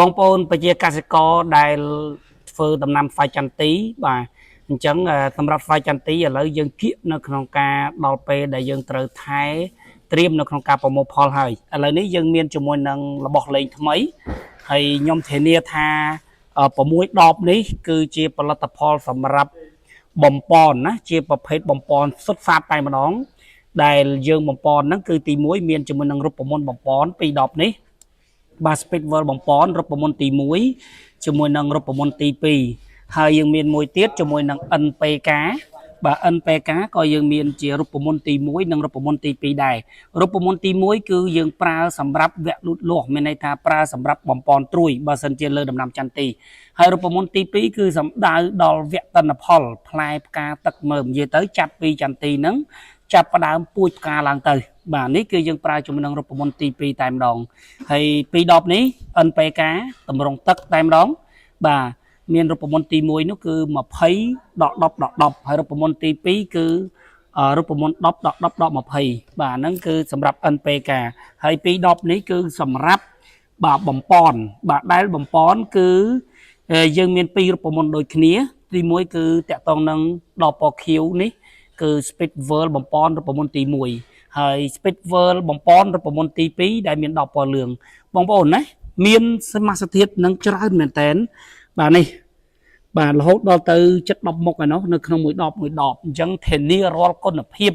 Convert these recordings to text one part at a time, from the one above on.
បងប្អូនប្រជាកសិករដែលធ្វើដំណាំស្វាយចន្ទីបាទអញ្ចឹងសម្រាប់ស្វាយចន្ទីឥឡូវយើងគៀកនៅក្នុងការដល់ពេលដែលយើងត្រូវថែត្រៀមនៅក្នុងការប្រមូលផលហើយឥឡូវនេះយើងមានជាមួយនឹងរបស់លេងថ្មីហើយខ្ញុំធានាថា6ដបនេះគឺជាផលិតផលសម្រាប់បំពន់ណាជាប្រភេទបំពន់សុទ្ធសាធតែម្ដងដែលយើងបំពន់ហ្នឹងគឺទី1មានជាមួយនឹងរូបមន្តបំពន់2ដបនេះបាទ Speedwell បំពន់រូបមន្តទី1ជាមួយនឹងរូបមន្តទី2ហើយយើងមានមួយទៀតជាមួយនឹង NPK បាទ NPK ក៏យើងមានជារូបមន្តទី1និងរូបមន្តទី2ដែររូបមន្តទី1គឺយើងប្រើសម្រាប់វគ្គលូតលាស់មានន័យថាប្រើសម្រាប់បំពន់ត្រួយបើសិនជាលើដំណាំចន្ទីហើយរូបមន្តទី2គឺសំដៅដល់វគ្គទិន្នផលផ្លែផ្កាទឹកមើមនិយាយទៅចាប់ពីចន្ទីហ្នឹងចាប់ផ្ដើមពូជផ្កាឡើងទៅបាទនេះគឺយើងប្រើជាមួយនឹងរូបមន្តទី2តែម្ដងហើយ2ដបនេះ NPK តម្រង់ទឹកតែម្ដងបាទមានរូបមន្តទី1នោះគឺ20 ដក 10 ដក 10ហើយរូបមន្តទី2គឺរូបមន្ត10 ដក 10 ដក 20បាទហ្នឹងគឺសម្រាប់ NPK ហើយ2ដបនេះគឺសម្រាប់បាទបំពន់បាទដែលបំពន់គឺយើងមាន2រូបមន្តដូចគ្នាទី1គឺតាក់ទងនឹងដបពណ៌ខៀវនេះគឺ Speedwell បំពន់រូបមន្តទី1ហើយ Speedwell បំពន់រូបមន្តទី2ដែលមានដបពណ៌លឿងបងប្អូនណាមានសមាសធាតុនឹងច្រើនមែនតើបាទនេះបាទរហូតដល់ទៅចិត្ត10មុខឯណោះនៅក្នុងមួយដបអញ្ចឹងធានារាល់គុណភាព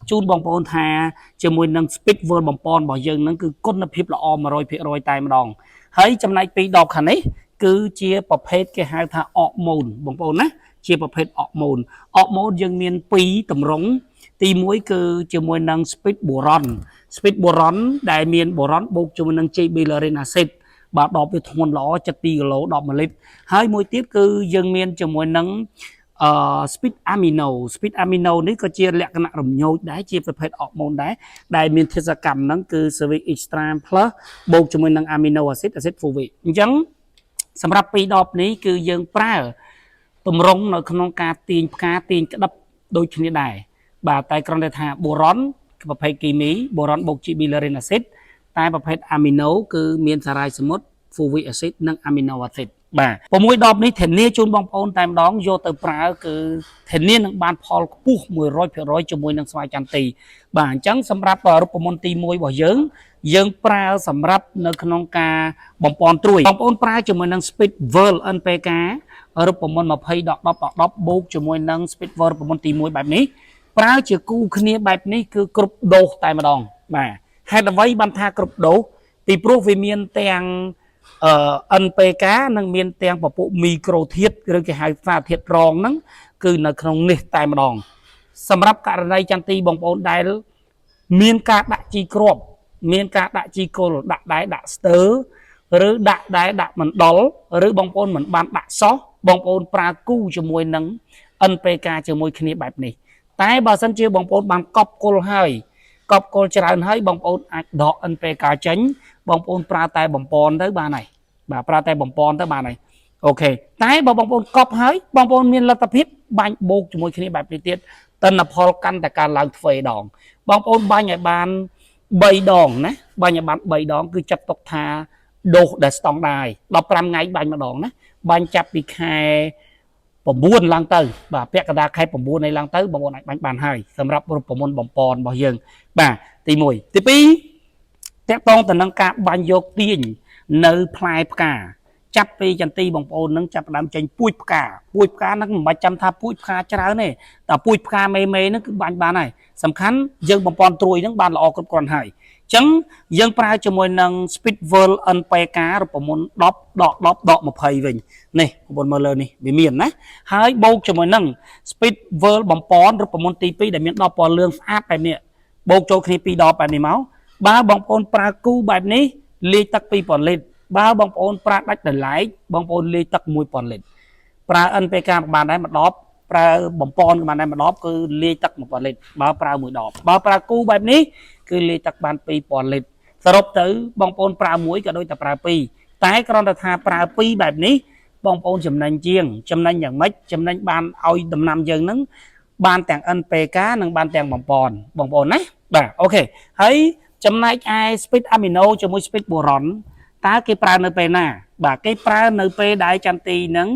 ជូនបងប្អូនថាជាមួយនឹង Speedwell បំពន់របស់យើងហ្នឹងគឺគុណភាពល្អ 100% តែម្ដងហើយចំណែក2ដបខាងនេះគឺជាប្រភេទគេហៅថាអកម៉ូនបងប្អូនណាជាប្រភេទអកម៉ូនយើងមាន2តម្រង់ទី1គឺជាមួយនឹង Speed Boron ដែលមានបូរ៉ុនបូកជាមួយនឹង Gibberellin acid បាទដបវាធ្ងន់ល្អចិត្ត2គីឡូ10 លីត្រហើយមួយទៀតគឺយើងមានជាមួយនឹងSpeed Amino នេះក៏ជាលក្ខណៈរំញោចដែរជាប្រភេទអរម៉ូនដែរដែលមានធាតុសកម្មហ្នឹងគឺ Cervic Extra Plus បូកជាមួយនឹង Amino acid Folic អញ្ចឹងសម្រាប់2ដបនេះគឺយើងប្រើតម្រង់នៅក្នុងការទាញផ្កាទាញក្តឹបដូចគ្នាដែរបាទតែគ្រាន់តែថាបូរ៉ុនប្រភេទគីមីបូរ៉ុនបូក Gibberellin acid តែប្រភេទ Amino គឺមានសារ៉ាយសមុទ្រ Folic acid និង Amino acid បាទ6ដបនេះធានាជូនបងប្អូនតែម្ដងយកទៅប្រើគឺធានានឹងបានផលខ្ពស់ 100% ជាមួយនឹងស្វាយចន្ទីបាទអញ្ចឹងសម្រាប់រូបមន្តទី1របស់យើងប្រើសម្រាប់នៅក្នុងការបំពន់ត្រួយបងប្អូនប្រើជាមួយនឹង Speedwell NPK រូបមន្ត20 ដក 10 ដក 10បូកជាមួយនឹង Speedwell រូបមន្តទី1បែបនេះប្រើជាគូគ្នាបែបនេះគឺគ្រប់ដូសតែម្ដងបាទហេតុអ្វីបានថាគ្រប់ដូសពីព្រោះវាមានទាំងNPK និងមានទាំងពពួកមីក្រូធាតុឬគេហៅសារធាតុរងហ្នឹងគឺនៅក្នុងនេះតែម្ដងសម្រាប់ករណីចន្ទីបងប្អូនដែលមានការដាក់ជីគ្រាប់មានការដាក់ជីគល់ដាក់ដែរដាក់ស្ទើឬដាក់ដែរដាក់មិនដល់ឬបងប្អូនមិនបានដាក់សោះបងប្អូនប្រើគូជាមួយនឹង NPK ជាមួយគ្នាបែបនេះតែបើសិនជាបងប្អូនបានកប់គល់ហើយកប់គល់ច្រើនហើយបងប្អូនអាចដក NPK ចេញបងប្អូនប្រើតែបំពន់ទៅបានហើយបាទប្រើតែបំពន់ទៅបានហើយអូខេតែបើបងប្អូនកប់ហើយបងប្អូនមានលទ្ធភាពបាញ់បូកជាមួយគ្នាបែបនេះទៀតទិន្នផលកាន់តែកើនឡើងទ្វេដងបងប្អូនបាញ់ឲ្យបាន3ដងណាបាញ់ឲ្យបាន3ដងគឺចាត់ទុកថាដូសដែលស្តង់ដារ15ថ្ងៃបាញ់ម្ដងណាបាញ់ចាប់ពីខែ9ឡើងទៅបាទពាក់កណ្ដាលខែ9នេះឡើងទៅបងប្អូនអាចបាញ់បានហើយសម្រាប់រូបមន្តបំពន់របស់យើងបាទទី1ទី2តកតងទៅនឹងការបាញ់យកទាញនៅផ្លែផ្កាចាប់ពីចន្ទីបងប្អូននឹងចាប់ផ្ដើមចេញពូជផ្កាហ្នឹងមិនបាច់ចាំថាពូជផ្កាច្រើនទេតែពូជផ្កាមេហ្នឹងគឺបាញ់បានហើយសំខាន់យើងបំពន់ត្រួយហ្នឹងបានល្អគ្រប់គ្រាន់ហើយអញ្ចឹងយើងប្រើជាមួយនឹង Speedwell NPK រូបមន្ត10 ដក 10 ដក 20វិញនេះបងប្អូនមើលលើនេះវាមានណាហើយបូកជាមួយនឹង Speedwell បំពន់រូបមន្តទី2ដែលមាន10ពណ៌លឿងស្អាតបែបនេះបូកចូលគ្នា2ដបបែបនេះមកបើបងប្អូនប្រើគូបែបនេះលាយទឹក 2000 លីត្របើបងប្អូនប្រើដាច់ដលែកបងប្អូនលាយទឹក 1000 លីត្រប្រើ NPK បានដែរមួយដបប្រើបំពន់បានដែរមួយដបគឺលាយទឹក 1000 លីត្របើប្រើមួយដបបើប្រើគូបែបនេះគឺលាយទឹកបាន 2000 លីត្រសរុបទៅបងប្អូនប្រើមួយក៏ដូចតែប្រើ2តែគ្រាន់តែថាប្រើ2បែបនេះបងប្អូនចំណេញជាងចំណេញយ៉ាងម៉េចចំណេញបានឲ្យដំណាំយើងហ្នឹងបានទាំង NPK និងបានទាំងបំពន់បងប្អូនណាបាទអូខេហើយចំណែកឯ Speed Amino ជាមួយ Speed Boron តើគេប្រើនៅពេលណាបាទគេប្រើនៅពេលដែលចន្ទទីហ្នឹង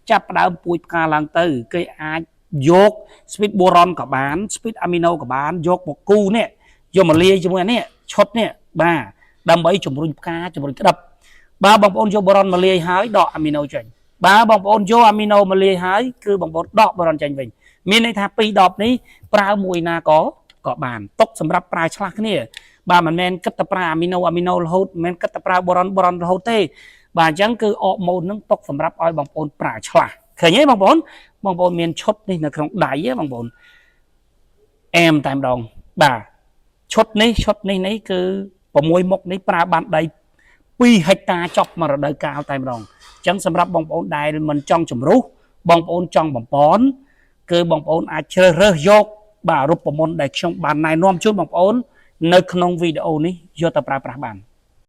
ចាប់ផ្ដើមពូជផ្កាឡើងទៅគេអាចយក speed boron ក៏បាន speed amino ក៏បានយកមកគូនេះយកមកលាយជាមួយនេះឈុតនេះបាទដើម្បីជំរុញផ្កាជំរុញក្តឹបបើបងប្អូនយក boron មកលាយហើយដក amino ចេញបើបងប្អូនយក amino មកលាយហើយគឺបងប្អូនដក boron ចេញវិញមានន័យថាពីរដបនេះប្រើមួយណាក៏បានຕົកសម្រាប់ប្រើឆ្លាស់គ្នាបាទមិនមែនគិតតែប្រើ amino រហូតមិនមែនគិតតែប្រើ boron រហូតទេបាទអញ្ចឹងគឺអកម៉ូននឹងຕົកសម្រាប់ឲ្យបងប្អូនប្រើឆ្លាស់ឃើញទេបងប្អូនមានឈុតនេះនៅក្នុងដៃបងប្អូនអែមតែម្ដងបាទឈុតនេះគឺ6មុខនេះប្រើបានដី2ហិកតាចប់មករដូវកាលតែម្ដងអញ្ចឹងសម្រាប់បងប្អូនដែលមិនចង់ជំរុះបងប្អូនចង់បំពន់គឺបងប្អូនអាចជ្រើសរើសយកបាទរូបមន្តដែលខ្ញុំបានណែនាំជូនបងប្អូននៅក្នុងវីដេអូនេះយកទៅប្រើប្រាស់បាន